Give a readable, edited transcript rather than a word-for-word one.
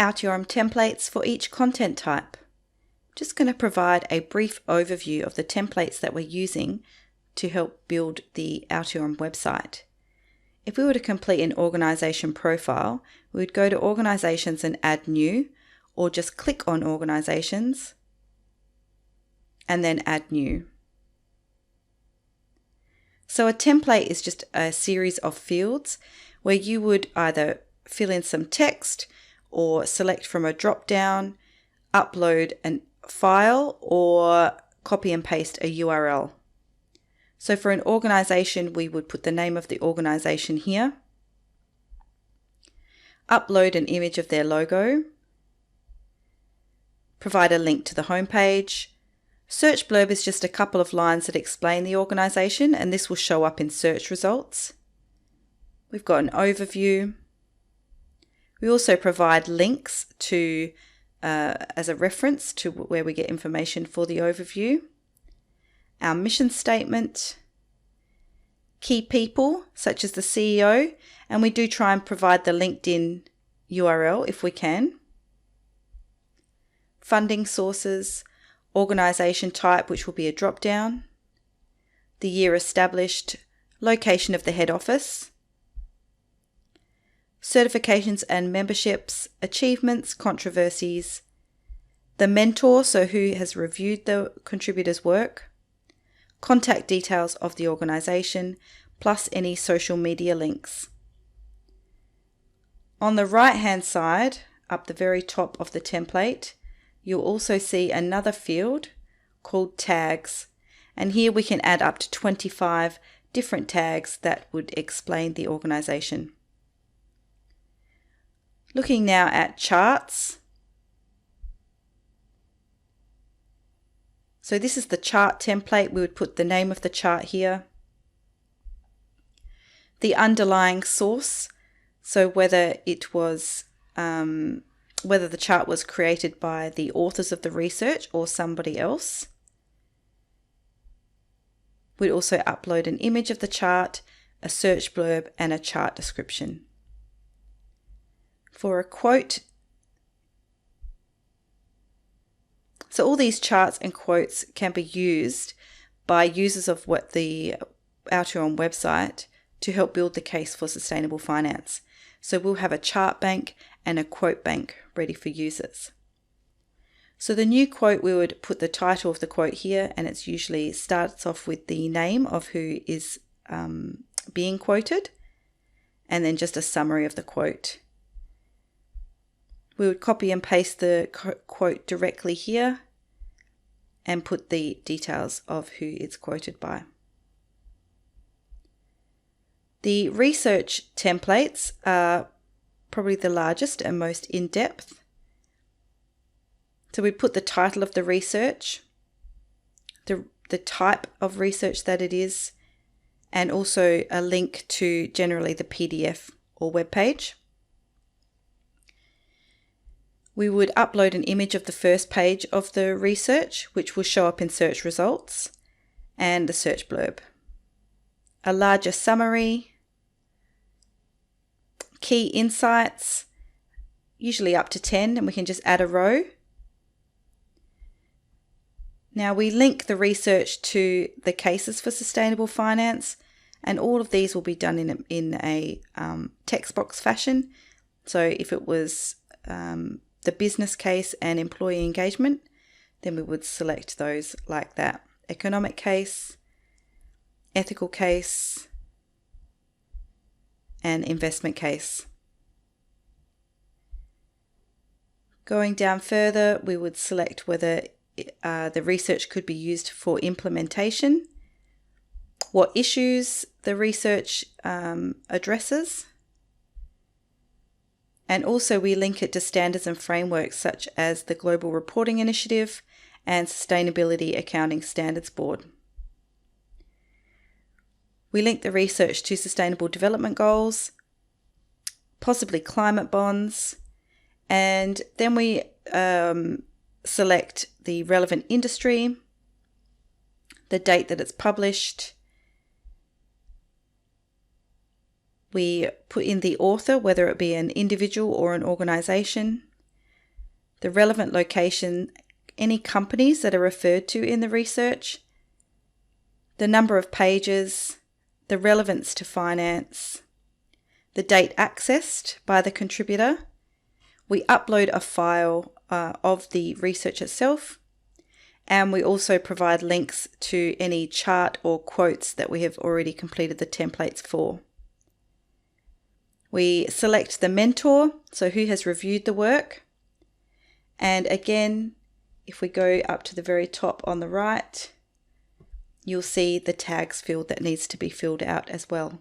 Altiorem templates for each content type. I'm just going to provide a brief overview of the templates that we're using to help build the Altiorem website. If we were to complete an organisation profile, we would go to Organisations and add new, or just click on Organisations and then add new. So a template is just a series of fields where you would either fill in some text or select from a drop-down, upload a file, or copy and paste a URL. So for an organisation, we would put the name of the organisation here, upload an image of their logo, provide a link to the homepage. Search blurb is just a couple of lines that explain the organisation, and this will show up in search results. We've got an overview. We also provide links to as a reference to where we get information for the overview. Our mission statement, key people such as the CEO, and we do try and provide the LinkedIn URL if we can. Funding sources, organisation type, which will be a drop-down, the year established, location of the head office, certifications and memberships, achievements, controversies, the mentor, so who has reviewed the contributor's work, contact details of the organisation, plus any social media links. On the right-hand side, up the very top of the template, you'll also see another field called tags, and here we can add up to 25 different tags that would explain the organisation. Looking now at charts. So this is the chart template. We would put the name of the chart here. The underlying source, so whether it was whether the chart was created by the authors of the research or somebody else. We'd also upload an image of the chart, a search blurb, and a chart description. For a quote, so all these charts and quotes can be used by users of the Altiorem website to help build the case for sustainable finance. So we'll have a chart bank and a quote bank ready for users. So the new quote, we would put the title of the quote here, and it's usually starts off with the name of who is being quoted, and then just a summary of the quote. We would copy and paste the quote directly here and put the details of who it's quoted by. The research templates are probably the largest and most in-depth. So we put the title of the research, the type of research that it is, and also a link to generally the PDF or web page. We would upload an image of the first page of the research, which will show up in search results, and the search blurb. A larger summary, key insights, usually up to 10, and we can just add a row. Now we link the research to the cases for sustainable finance, and all of these will be done in a text box fashion. So if it was the business case and employee engagement, then we would select those like that. Economic case, ethical case, and investment case. Going down further, we would select whether the research could be used for implementation, what issues the research addresses, and also we link it to standards and frameworks such as the Global Reporting Initiative and Sustainability Accounting Standards Board. We link the research to Sustainable Development Goals, possibly climate bonds, and then we select the relevant industry, the date that it's published. We put in the author, whether it be an individual or an organisation, the relevant location, any companies that are referred to in the research, the number of pages, the relevance to finance, the date accessed by the contributor. We upload a file of the research itself, and we also provide links to any chart or quotes that we have already completed the templates for. We select the mentor, so who has reviewed the work. And again, if we go up to the very top on the right, you'll see the tags field that needs to be filled out as well.